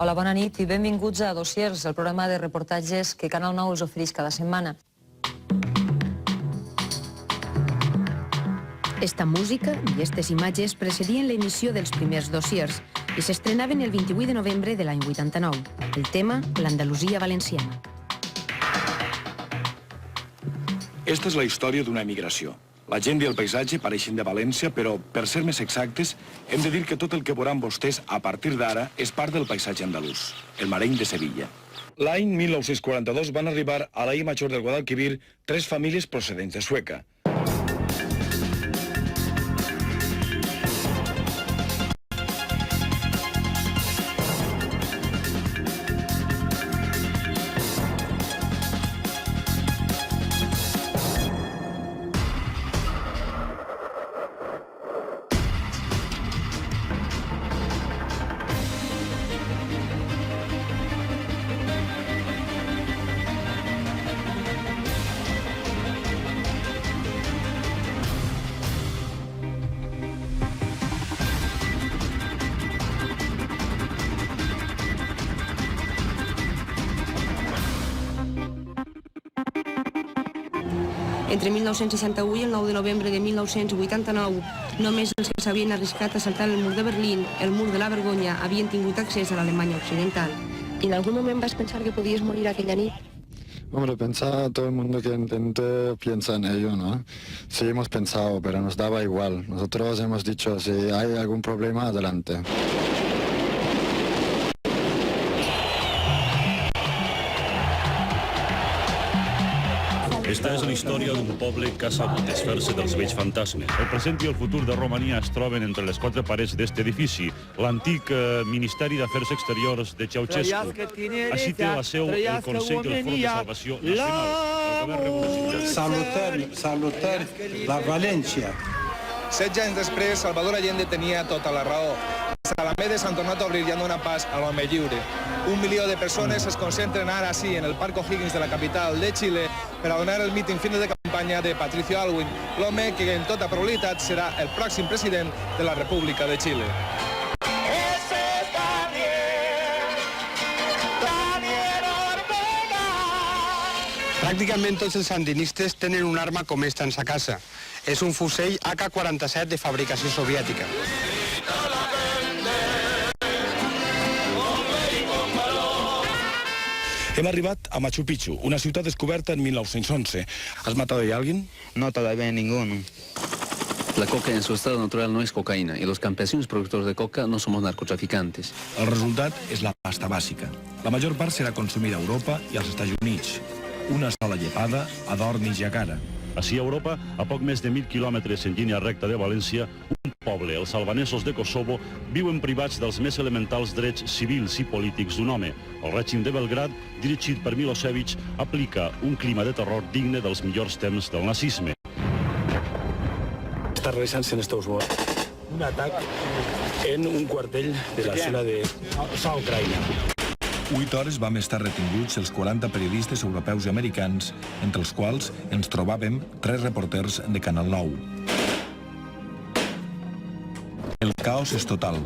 Hola, bona nit i benvinguts a Dossiers, el programa de reportatges que Canal 9 us ofereix cada setmana. Esta música i aquestes imatges precedien l'emissió dels primers dossiers i s'estrenaven el 28 de novembre de l'any 89. El tema, l'Andalusia valenciana. Esta és la història d'una emigració. La gent i el paisatge pareixen de València, però, per ser més exactes, hem de dir que tot el que veuran vostès a partir d'ara és part del paisatge andalús, el Mareny de Sevilla. L'any 1942 van arribar a la I Major del Guadalquivir 3 famílies procedents de Sueca. Entre 1961 i el 9 de novembre de 1989, només els que s'havien arriscat a saltar el mur de Berlín, el mur de la vergonya, havien tingut accés a l'Alemanya Occidental. ¿Y en algún momento vas a pensar que podías morir aquella nit? Hombre, todo el mundo que intente piensa en ello, ¿no? Sí, hemos pensado, pero nos daba igual. Nosotros hemos dicho, si hay algún problema, adelante. Esta és la història d'un poble que ha sabut desfer-se dels vells fantasmes. El present i el futur de Romania es troben entre les 4 parets d'este edifici, l'antic Ministeri d'Afers Exteriors de Ceausescu. Així té la seu el Consell del Front de Salvació Nacional, el govern revolucionari. Salutări la València. 16 anys després, Salvador Allende tenia tota la raó. Les alamedes han tornat a obrir ja dona pas a l'home lliure. 1 milió de persones es concentren ara sí en el Parc O'Higgins de la capital de Xile per a donar el míting final de campanya de Patricio Aylwin, l'home que en tota probabilitat serà el pròxim president de la República de Xile. Pràcticament tots els sandinistes tenen un arma com esta en sa casa. És un fusell AK-47 de fabricació soviètica. Hem arribat a Machu Picchu, una ciutat descoberta en 1911. ¿Has matado a alguien? No, todavía ninguno. La coca en su estado natural no es cocaína y los campesinos productors de coca no somos narcotraficantes. El resultat és la pasta bàsica. La major part serà consumida a Europa i als Estats Units. Una sola llepada a Dorn i Jacara. Així a Europa, a poc més de 1.000 quilòmetres en línia recta de València, un poble, els albanesos de Kosovo, viuen privats dels més elementals drets civils i polítics d'un home. El règim de Belgrad, dirigit per Milosevic, aplica un clima de terror digne dels millors temps del nazisme. Está realizándose en estos momentos un ataque en un cuartel de la zona de Ucrània. 8 hores vam estar retinguts els 40 periodistes europeus i americans, entre els quals ens trobàvem 3 reporters de Canal 9. El caos és total.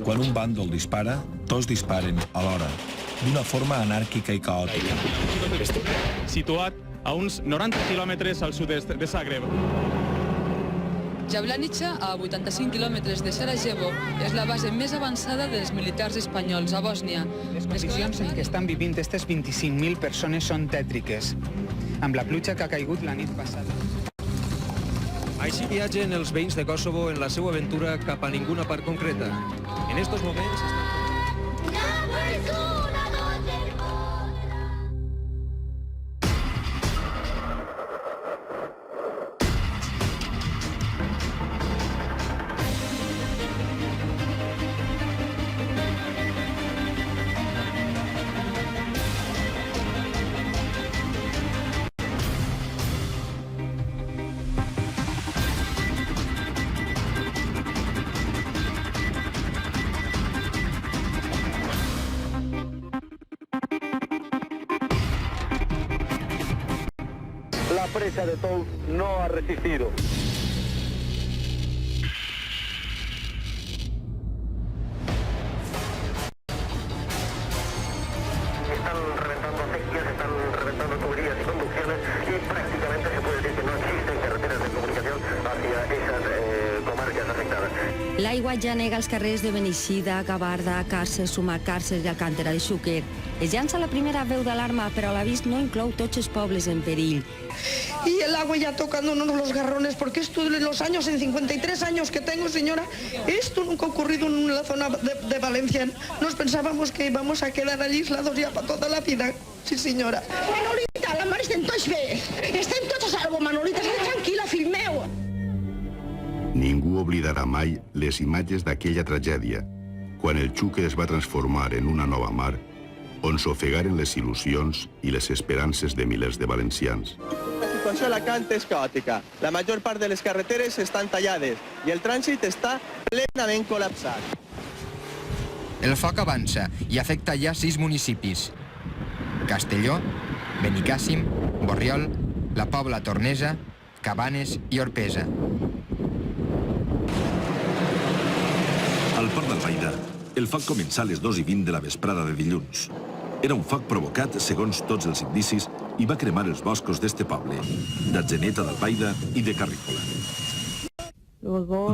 Quan un bàndol dispara, tots disparen alhora, d'una forma anàrquica i caòtica. Situat a uns 90 quilòmetres al sud-est de Zagreb. Jablanica, a 85 quilòmetres de Sarajevo, és la base més avançada dels militars espanyols a Bòsnia. Les condicions en què estan vivint aquestes 25.000 persones són tètriques, amb la pluja que ha caigut la nit passada. Així viatgen els veïns de Kosovo en la seva aventura cap a ninguna part concreta. En estos moments estan... La presa de Tous no ha resistido. L'aigua ja nega els carrers de Beneixida, Gavarda, Càrcer, Sumacàrcer i Alcántara de Xúquer. Es llança la primera veu d'alarma, però l'avís no inclou tots els pobles en perill. Y el agua ya tocándonos los garrones, porque esto de los años, en 53 años que tengo, señora, esto nunca ha ocurrido en la zona de Valencia. Nos pensábamos que íbamos a quedar allí aislados ya para toda la vida. Sí, señora. Manolita, la mare estem tots bé. Estem tots a salvo, Manolita, estem tranquil·la, fill meu. Ningú oblidarà mai les imatges d'aquella tragèdia, quan el Xúquer es va transformar en una nova mar, on s'ofegaren les il·lusions i les esperances de milers de valencians. La situació a Alacant és caòtica. La major part de les carreteres estan tallades i el trànsit està plenament col·lapsat. El foc avança i afecta ja 6 municipis: Castelló, Benicàssim, Borriol, la Pobla Tornesa, Cabanes i Orpesa. Al Port d'Albaida, el foc començà a les 2:20 de la vesprada de dilluns. Era un foc provocat, segons tots els indicis, i va cremar els boscos d'este poble, d'Atzeneta d'Albaida i de Carrícola.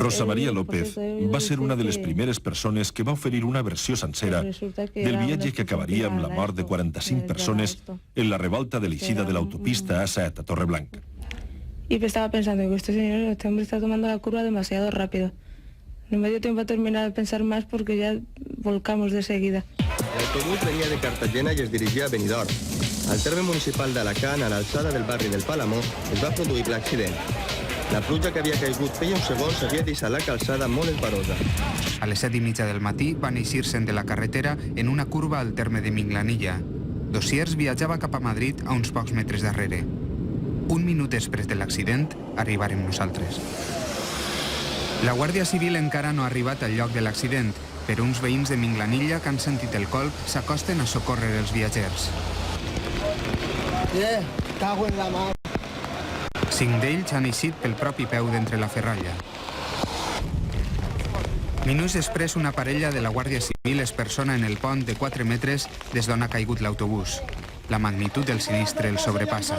Rosa María López va ser una de les primeres persones que va oferir una versió sencera del viatge que acabaria amb la mort de 45 persones en la revolta de l'eixida de l'autopista A7 a Torreblanca. Y estaba pensando que este hombre está tomando la curva demasiado rápido. No me dio tiempo a terminar de pensar más porque ya volcamos de seguida. El autobús venia de Cartagena i es dirigia a Benidorm. Al terme municipal d'Alacant, a l'alçada del barri del Palamó, es va produir l'accident. La pluja que havia caigut feia uns segons havia deixat la calçada molt esparosa. A les 7:30 del matí van eixir-se'n de la carretera en una curva al terme de Minglanilla. Dossiers viatjava cap a Madrid a uns pocs metres darrere. Un minut després de l'accident arribarem nosaltres. La Guàrdia Civil encara no ha arribat al lloc de l'accident, però uns veïns de Minglanilla que han sentit el colp s'acosten a socórrer els viatgers. Cago en la mar. 5 d'ells han eixit pel propi peu d'entre la ferralla. Minuts després, una parella de la Guàrdia Civil es persona en el pont de 4 metres des d'on ha caigut l'autobús. La magnitud del sinistre el sobrepassa.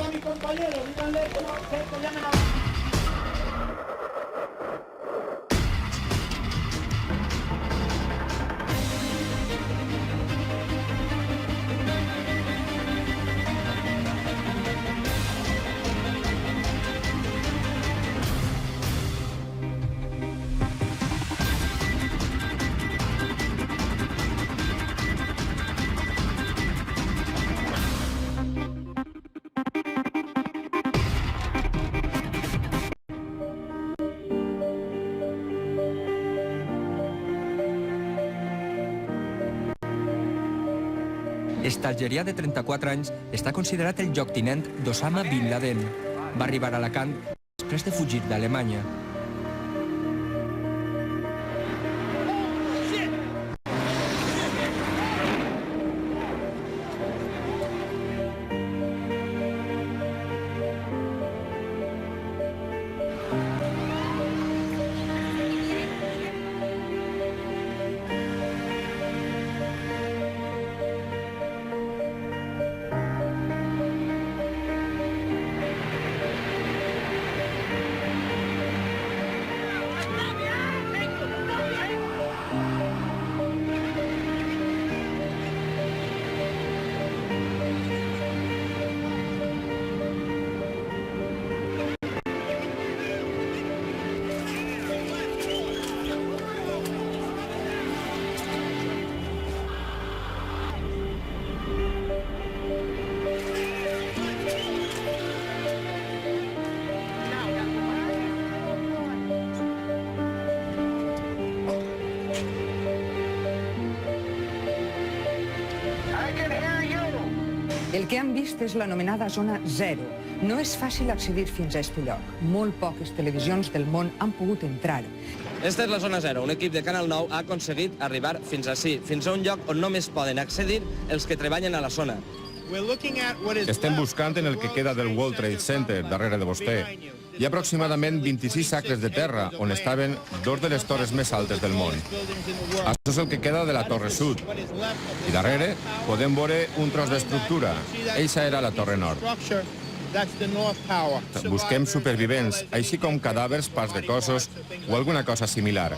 Estalgerià, de 34 anys, està considerat el lloctinent d'Osama Bin Laden. Va arribar a Alacant després de fugir d'Alemanya. El que han vist és l'anomenada zona 0. No és fàcil accedir fins a aquest lloc. Molt poques televisions del món han pogut entrar. Esta és la zona 0. Un equip de Canal 9 ha aconseguit arribar fins ací, fins a un lloc on només poden accedir els que treballen a la zona. Estem buscant en el que queda del World Trade Center, darrere de vostè. Hi ha aproximadament 26 acres de terra, on estaven dos de les torres més altes del món. Això és el que queda de la Torre Sud. I darrere podem veure un tros d'estructura. Eixa era la Torre Nord. Busquem supervivents, així com cadàvers, parts de cossos o alguna cosa similar.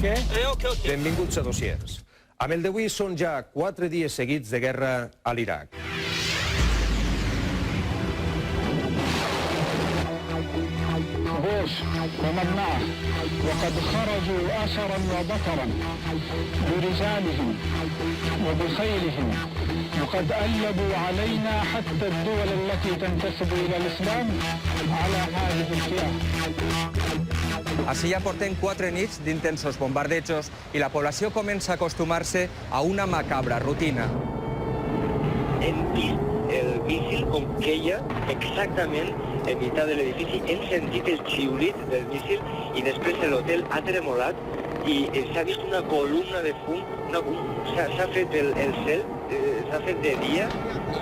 Benvinguts a Dossiers. Amb el d'avui són ja 4 dies seguits de guerra a l'Iraq. ومناع وقد خرجوا أسرا وبطرا برجالهم وبخيلهم وقد ألبوا علينا حتى الدول التي تنتسب إلى الإسلام على هذه الفئة. Així ja portem 4 nits d'intensos bombardejos i la població comença a acostumar-se a una macabra rutina. Hem vist el míssil com queia exactament en mitad de l'edifici. Hem sentit el xiulit del míssil i després l'hotel ha tremolat i s'ha vist una columna de fum, s'ha fet el cel, s'ha fet de dia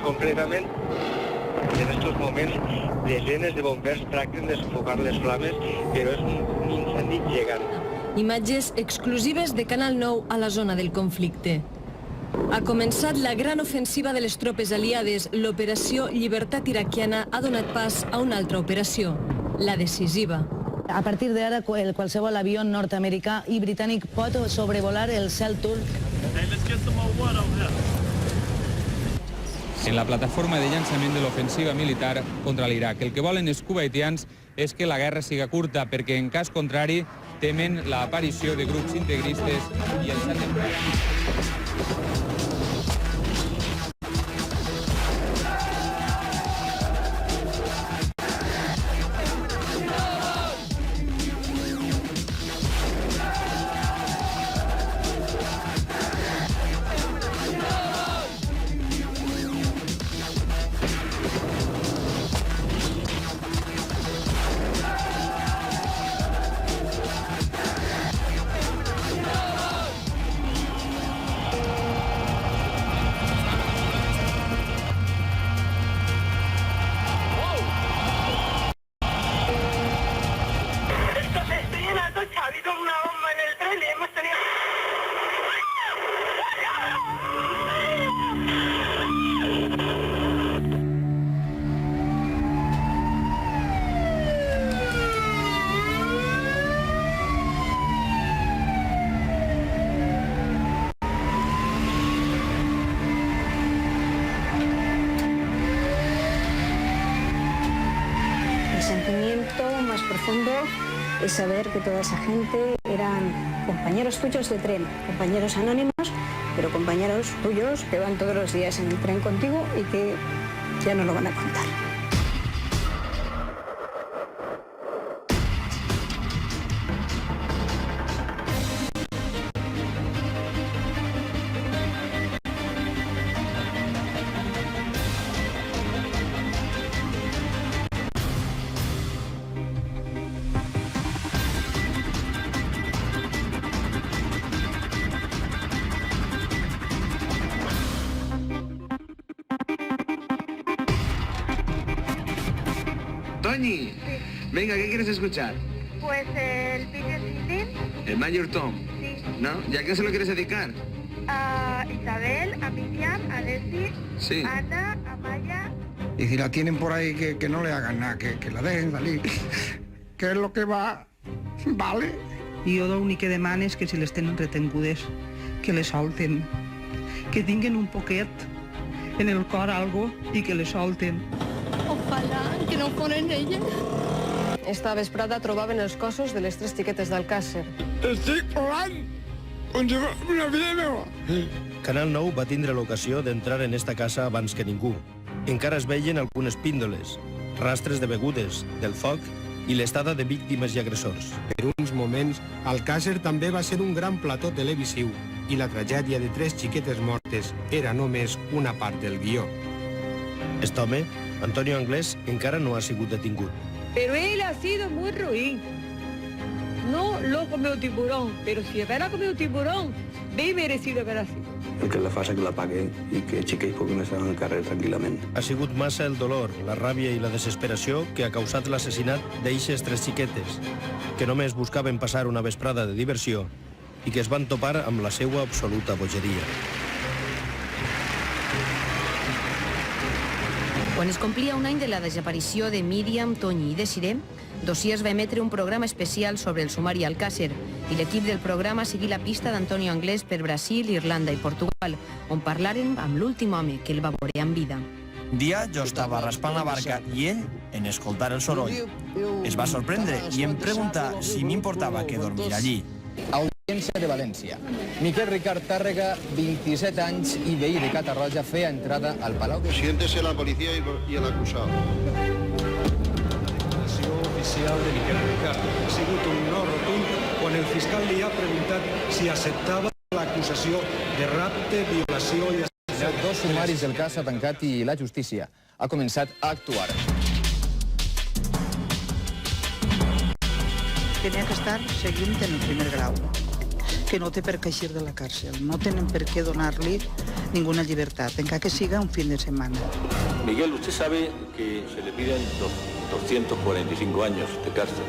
completament. En aquests moments, desenes de bombers tracten de sufocar les flames, però és un incendi gegant. Imatges exclusives de Canal 9 a la zona del conflicte. Ha començat la gran ofensiva de les tropes aliades. L'operació Llibertat Iraquiana ha donat pas a una altra operació, la decisiva. A partir d'ara, qualsevol avió nord-americà i britànic pot sobrevolar el cel turc. En la plataforma de llançament de l'ofensiva militar contra l'Iraq. El que volen els kuwaitians és que la guerra siga curta, perquè en cas contrari temen l'aparició de grups integristes i els han d'emprar. Es saber que toda esa gente eran compañeros tuyos de tren, compañeros anónimos, pero compañeros tuyos que van todos los días en el tren contigo y que ya no lo van a contar. Toñi, venga, ¿qué quieres escuchar? Pues el Peter Sitin. El Major Tom. Sí. ¿No? ¿Y a qué se lo quieres dedicar? A Isabel, a Miriam, a Desi, Sí. a Ana, a Maya. Y si la tienen por ahí, que no le hagan nada, que la dejen salir. Que es lo que va, vale. I jo l'únic que demano és que si les tenen retengudes, que les solten. Que tinguen un poquet en el cor algo i que les solten. Ojalà que no foren elles. Esta vesprada trobaven els cossos de les 3 xiquetes d'Alcàsser. Estic plorant, com si fos una vida meva. Canal 9 va tindre l'ocasió d'entrar en esta casa abans que ningú. Encara es veien algunes píndoles, rastres de begudes, del foc i l'estada de víctimes i agressors. Per uns moments, Alcàsser també va ser un gran plató televisiu i la tragèdia de 3 xiquetes mortes era només una part del guió. Este home, Antonio Anglés, encara no ha sigut detingut. Pero él ha sido muy ruin. No lo comió tiburón, pero si hubiera comido tiburón, bé merecido haver sido. El que la fa és que la pague i que xiquets puguin estar al carrer tranquil·lament. Ha sigut massa el dolor, la ràbia i la desesperació que ha causat l'assassinat d'eixes 3 xiquetes, que només buscaven passar una vesprada de diversió i que es van topar amb la seva absoluta bogeria. Quan es complia un any de la desaparició de Míriam, Toñi i Desiré, Dossiers va emetre un programa especial sobre el sumari Alcácer i l'equip del programa seguí la pista d'Antonio Anglès per Brasil, Irlanda i Portugal, on parlaren amb l'últim home que el va veure en vida. Un dia jo estava raspant la barca i ell en escoltar el soroll. Es va sorprendre i em preguntà si m'importava que dormir allí. Audiència de València. Miquel Ricard Tàrrega, 27 anys i veí de Catarroja, feia entrada al Palau de... Siéntese la policía y el acusado. La declaració oficial de Miquel Ricard ha sigut un no rotund quan el fiscal li ha preguntat si acceptava l'acusació de rapte, violació i assassinat. Dos sumaris del cas s'ha tancat i la justícia ha començat a actuar. Tenia que estar seguint en el primer grau, que no té per què eixir de la càrcel, no tenen per què donar-li ninguna llibertat, encara que siga un fin de semana. Miguel, usted sabe que se le piden 245 años de cárcel.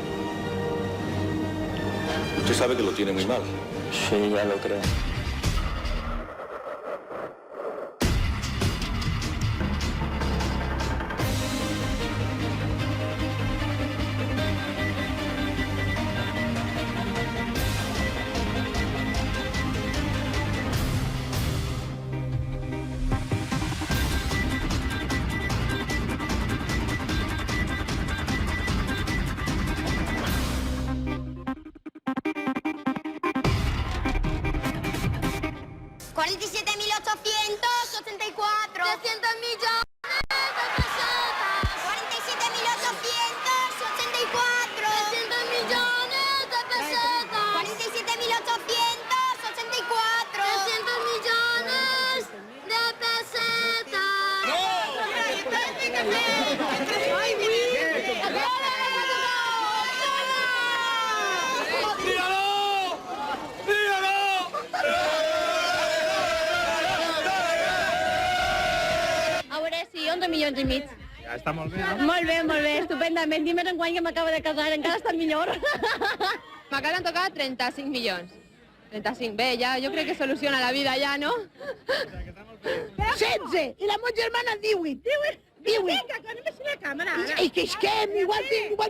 Usted sabe que lo tiene muy mal. Sí, ya lo creo. Milions i mig. Ja està molt bé, no? Molt bé, estupendament. Dimes enguany que m'acabo de casar, encara està millor. M'acaben tocat 35 milions. 35, bé, ja, jo crec que soluciona la vida ja, no? 16, i la meva germana 18. 18. Venga, que anem a la càmera. Y que es que igual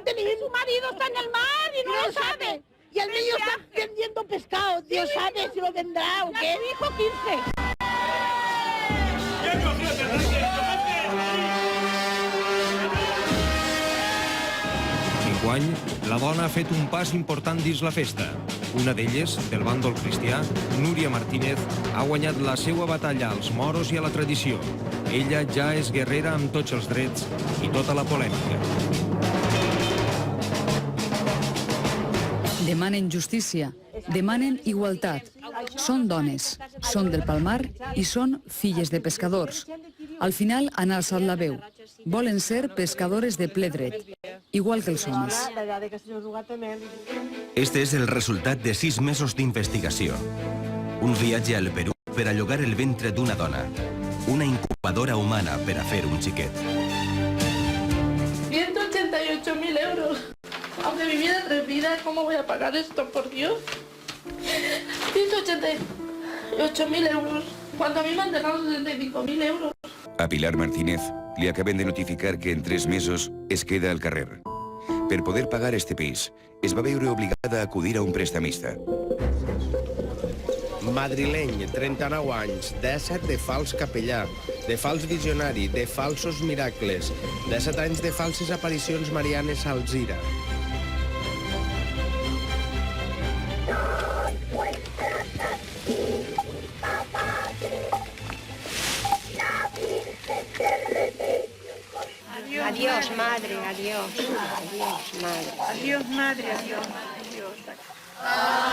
tenéis... Su marido está en el mar y no lo sabe. Y el niño está vendiendo pescado. Dios sabe si lo vendrá o qué. Ya dijo 15. Enguany, la dona ha fet un pas important dins la festa. Una d'elles, del bàndol cristià, Núria Martínez, ha guanyat la seva batalla als moros i a la tradició. Ella ja és guerrera amb tots els drets i tota la polèmica. Demanen justícia, demanen igualtat. Són dones, són del Palmar i són filles de pescadors. Al final han alçat la veu. Volen ser pescadores de ple dret, igual que els homes. Este és el resultat de 6 mesos d'investigació. Un viatge al Perú per a llogar el ventre d'una dona. Una incubadora humana per a fer un xiquet. 188.000 euros. Aunque viviera 3 vidas, ¿cómo voy a pagar esto, por Dios? 188.000 euros. Cuando a mí me han dejado 65.000 euros. A Pilar Martínez li acaben de notificar que en 3 mesos es queda al carrer. Per poder pagar este pis, es va veure obligada a acudir a un prestamista. Madrileny, 39 anys, 17 de fals capellà, de fals visionari, de falsos miracles, 17 anys de falses aparicions marianes a Alzira. Adiós, madre, adiós. Adiós, madre. Adiós, madre, adiós. Adiós.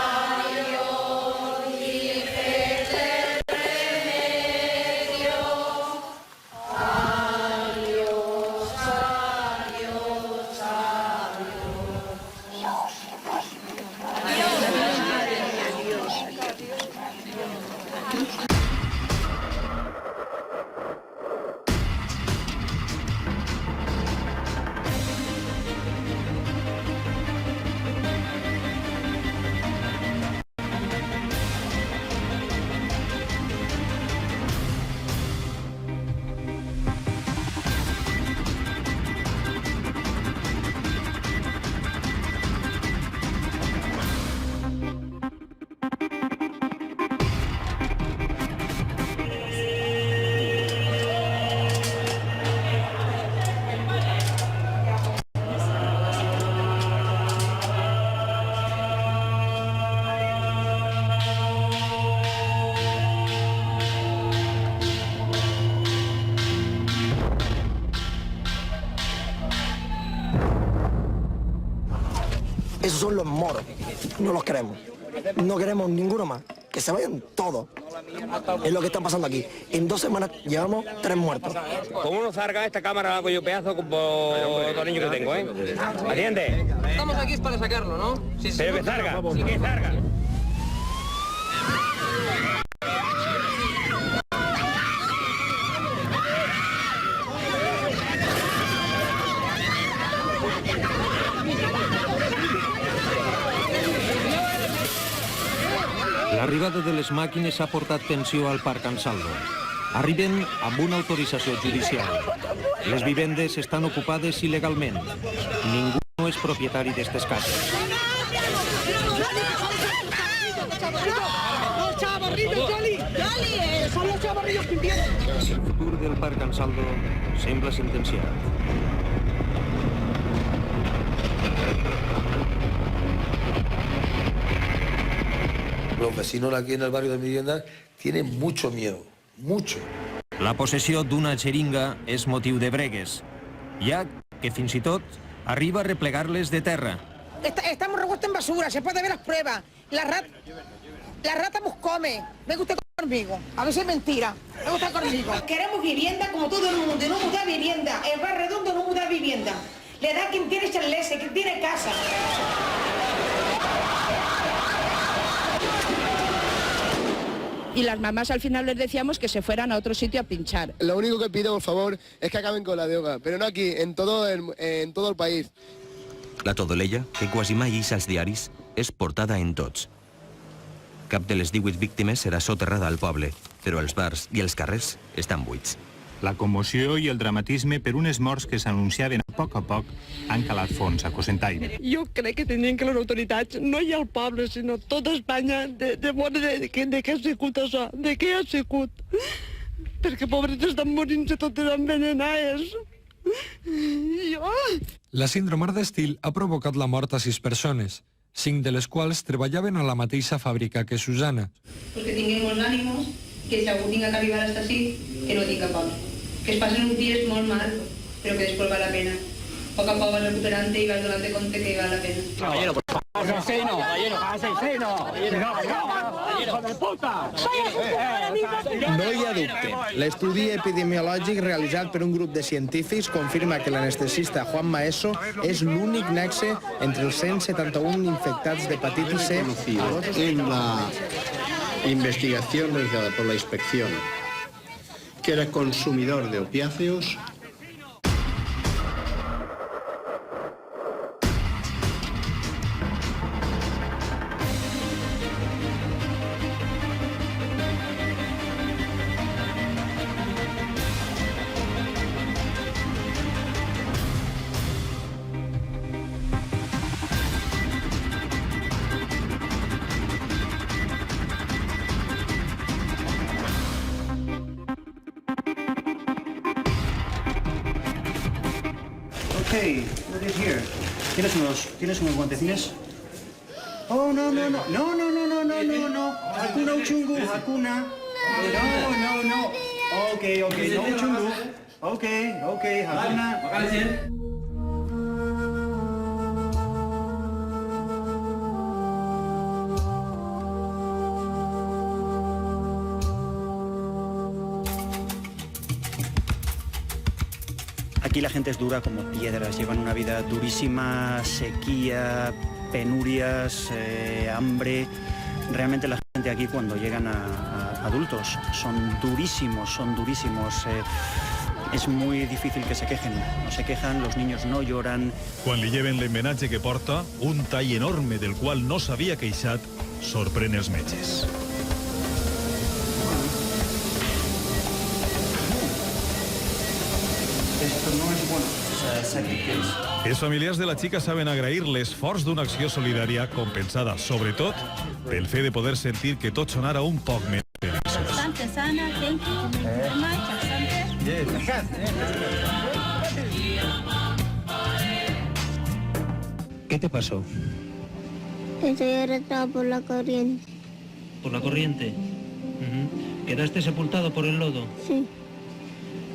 Esos son los moros. No los queremos. No queremos ninguno más. Que se vayan todos. Es lo que está pasando aquí. En 2 semanas llevamos 3 muertos. Con uno zarga esta cámara hago yo pedazo como otro niño que tengo, ¿eh? ¿Atiende? Estamos aquí para sacarlo, ¿no? Sí, pero que zarga, sí que zarga. L'arribada de les màquines ha portat tensió al Parc Ansaldo. Arriben amb una autorització judicial. Les vivendes estan ocupades il·legalment. Ningú no és propietari d'estes cases. El futur del Parc Ansaldo sembla sentenciat. Los vecinos aquí en el barrio de mi vivienda tienen mucho miedo, mucho. La possessió d'una xeringa és motiu de bregues. Hi ha que fins i tot arriba a replegar-les de terra. Estamos revueltos en basura, se puede ver las pruebas. La rata nos come. Venga usted conmigo. A ver si es mentira. Venga usted conmigo. Queremos vivienda como todo el mundo, no mudar vivienda. El Barrio Redondo no mudar vivienda. Le da quien tiene charlese, quien tiene casa. Y las mamás al final les decíamos que se fueran a otro sitio a pinchar. Lo único que pido, por favor, es que acaben con la droga, pero no aquí, en todo el país. La Todolella, que quasi mai ix als diaris, és portada en tots. Cap de les 18 víctimes serà soterrada al poble, però els bars i els carrers estan buits. La commoció i el dramatisme per unes morts que s'anunciaven a poc han calat fons a Cocentaina. Jo crec que tenien que les autoritats, no hi ha el poble, sinó tota Espanya, de què ha sigut això, de què ha sigut. Perquè pobres estan morint-se totes envenenades. La síndrome d'estil ha provocat la mort a 6 persones, 5 de les quals treballaven a la mateixa fàbrica que Susana. Pues que tinguem molts ànimos, que si algú tinga que arribar hasta així, que no tinga por. Que es passen uns dies molt mal, però que després val la pena. A poc a poc vas recuperant-te i vas donant-te compte que val la pena. Caballero, por favor. Asesino, caballero. Asesino. Hijo de puta. No hi ha dubte. L'estudi epidemiològic realitzat per un grup de científics confirma que l'anestesista Juan Maeso és l'únic nexe entre els 171 infectats d'hepatitis C. En la investigación realizada por la inspección, que era consumidor de opiáceos. Okay, what is here? ¿Tienes unos guantecines? Oh, no. Hakuna uchungu, hakuna. No. Okay, no uchungu. Okay, hakuna. Aquí la gente es dura como piedras, llevan una vida durísima, sequía, penurias, hambre. Realmente la gente aquí cuando llegan a adultos son durísimos. Es muy difícil que se quejen, no se quejan, los niños no lloran. Quan li lleven l'embenatge que porta, un tall enorme del qual no s'havia queixat, sorprèn els metges. Esto no es bueno, Els familiars de la xica saben agrair l'esforç d'una acció solidària compensada, sobretot, pel fet de poder sentir que tots són ara un poc més feliços. Bastante sana, thank you very much, bastante. ¿Qué te pasó? Estoy arrastrado por la corriente. ¿Por la corriente? ¿Quedaste sepultado por el lodo? Sí.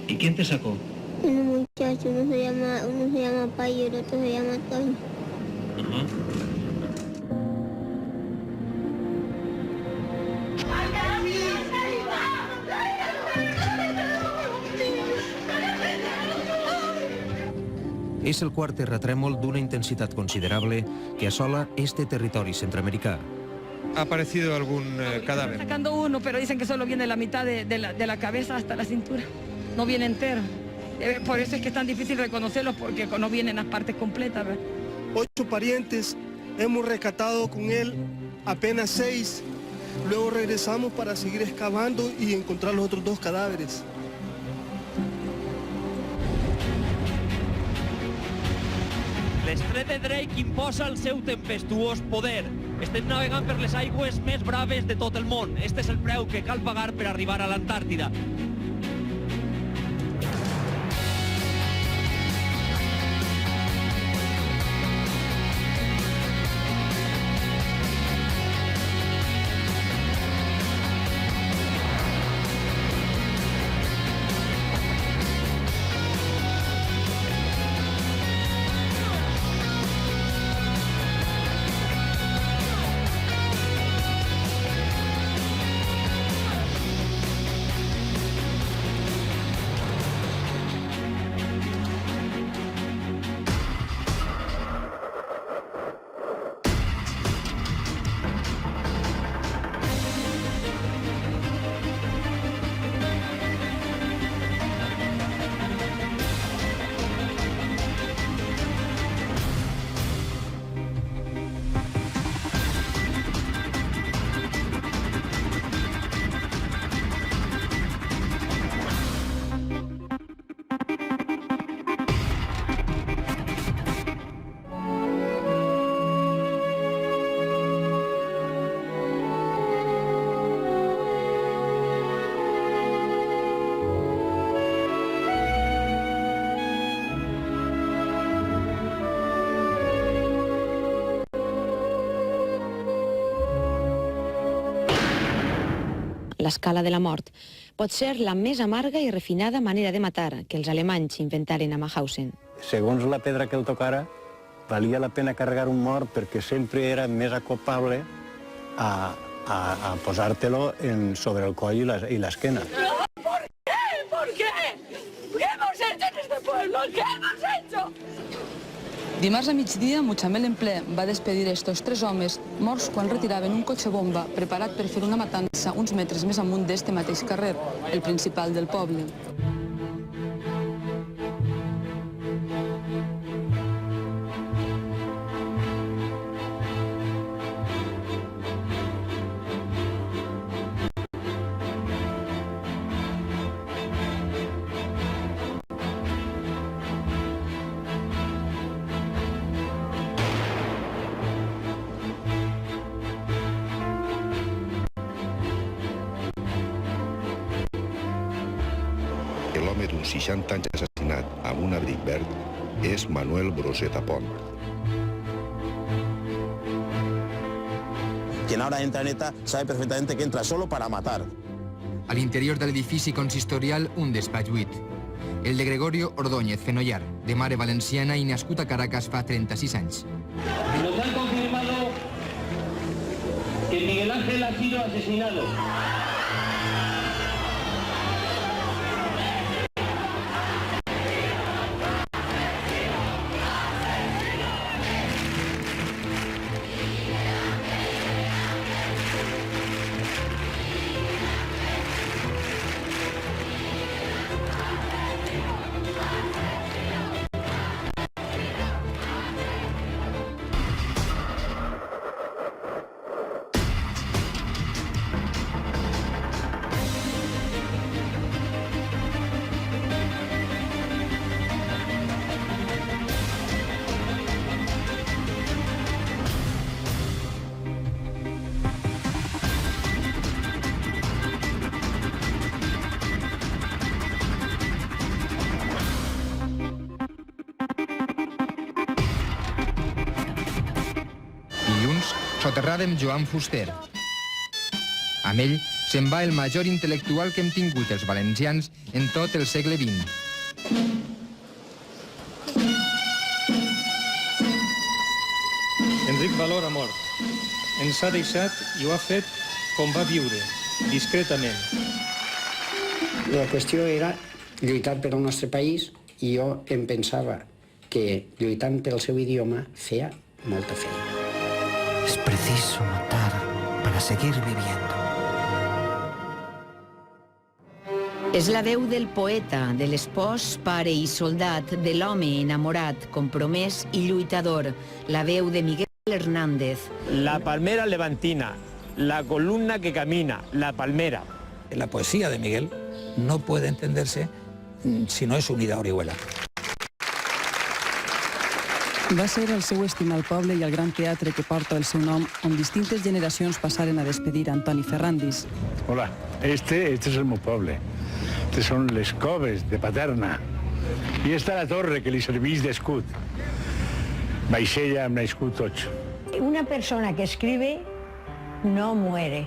¿Y quién te sacó? Un muchacho, uno se llama Payo y el otro se llama Toño. És el quart terratrèmol d'una intensitat considerable que assola este territori centroamericà. ¿Ha aparecido algún cadáver? Sacando uno, pero dicen que solo viene la mitad de la cabeza hasta la cintura. No viene entero. Por eso es que es tan difícil reconocerlos, porque no vienen las partes completas. 8 parientes, hemos rescatado con él apenas 6. Luego regresamos para seguir excavando y encontrar los otros 2 cadáveres. L'estret de Drake imposa el seu tempestuós poder. Estem navegant per les aigües més braves de tot el món. Este és el preu que cal pagar per arribar a l'Antàrtida. L'escala de la mort pot ser la més amarga i refinada manera de matar que els alemanys inventaren a Mauthausen. Segons la pedra que el tocara, valia la pena carregar un mort perquè sempre era més acopable a posar-te-lo sobre el coll i l'esquena. ¿Por qué? ¿Por qué? ¿Qué hemos hecho en este pueblo? ¿Qué hemos hecho? Dimarts a migdia, Mutxamel en ple va despedir estos 3 homes morts quan retiraven un cotxe bomba preparat per fer una matança uns metres més amunt d'este mateix carrer, el principal del poble. L'home d'uns 60 anys assassinat amb un abric verd és Manuel Broseta Pont. Quien ahora entra en ETA sabe perfectamente que entra solo para matar. A l'interior de l'edifici consistorial, un despatx buit. El de Gregorio Ordóñez Fenollar, de mare valenciana i nascut a Caracas fa 36 anys. Nos han confirmado que Miguel Ángel ha sido asesinado. Soterrada amb Joan Fuster. Amb ell se'n va el major intel·lectual que hem tingut els valencians en tot el segle XX. Enric Valor ha mort. Ens ha deixat i ho ha fet com va viure, discretament. La qüestió era lluitar per al nostre país i jo em pensava que, lluitant pel seu idioma, feia molta feina. Es preciso matar para seguir viviendo. És la veu del poeta, de l'espòs, pare i soldat, de l'home enamorat, compromès i lluitador. La veu de Miguel Hernández. La palmera levantina, la columna que camina, la palmera. La poesía de Miguel no puede entenderse si no és unida a Orihuela. Va ser el seu estim al poble i el gran teatre que porta el seu nom, on distintes generacions passaren a despedir Antoni Ferrandis. Hola, este es el meu poble. Estes són les coves de Paterna. I esta la torre que li serveix d'escut. Vaixella amb l'escut tots. Una persona que escribe no muere.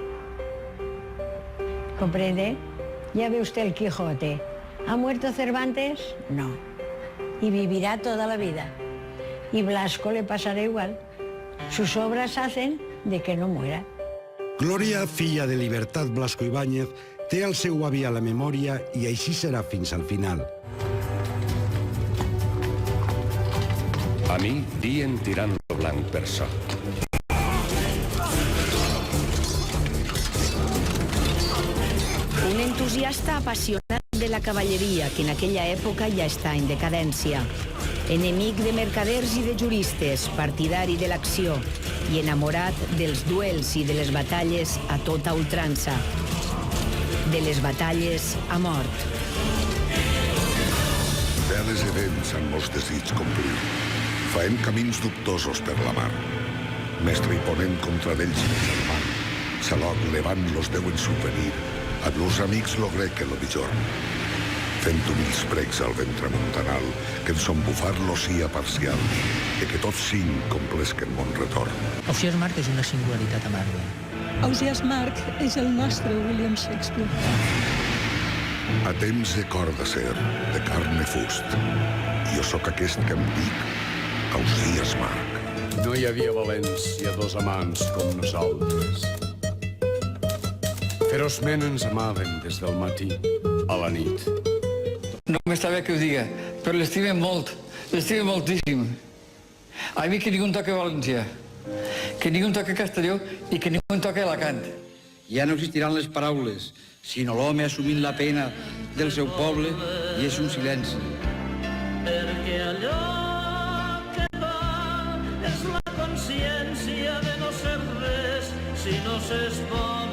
¿Comprende? Ya ve usted el Quijote. ¿Ha muerto Cervantes? No. Y vivirá toda la vida. Y Blasco le pasará igual. Sus obras hacen de que no muera. Glòria, filla de Libertad Blasco Ibáñez, té el seu avi a la memòria i així serà fins al final. A mi dien tirant lo blanc per sort. Un entusiasta apassionat de la cavalleria, que en aquella època ja està en decadència. Enemic de mercaders i de juristes, partidari de l'acció i enamorat dels duels i de les batalles a tota ultrança. De les batalles a mort. Veles i vents amb molts desig complir. Faem camins dubtosos per la mar. Mestre i ponent contra d'ells i el mar. Salot levant los deuen subvenir. A los amics logré que lo bijorn. Fent humils pregs al ventre montanal, que en son bufar lo sia parcial, i que tots cinc complesquen mon retorn. Ausiàs Marc és una singularitat a Marvel. Ausiàs Marc és el nostre William Shakespeare. A temps de cor d'acer, de carn i fust. Jo sóc aquest que em dic Ausiàs Marc. No hi havia València dos amants com nosaltres. Ferozment ens amaven des del matí a la nit. No m'està bé que ho diga, però l'estime molt, l'estime moltíssim. A mi que ningú em toca València, que ningú em toca Castelló i que ningú em toca Alacant. Ja no existiran les paraules, sinó l'home assumint la pena del seu poble i és un silenci. Perquè allò que va és la consciència de no ser res si no s'és bo.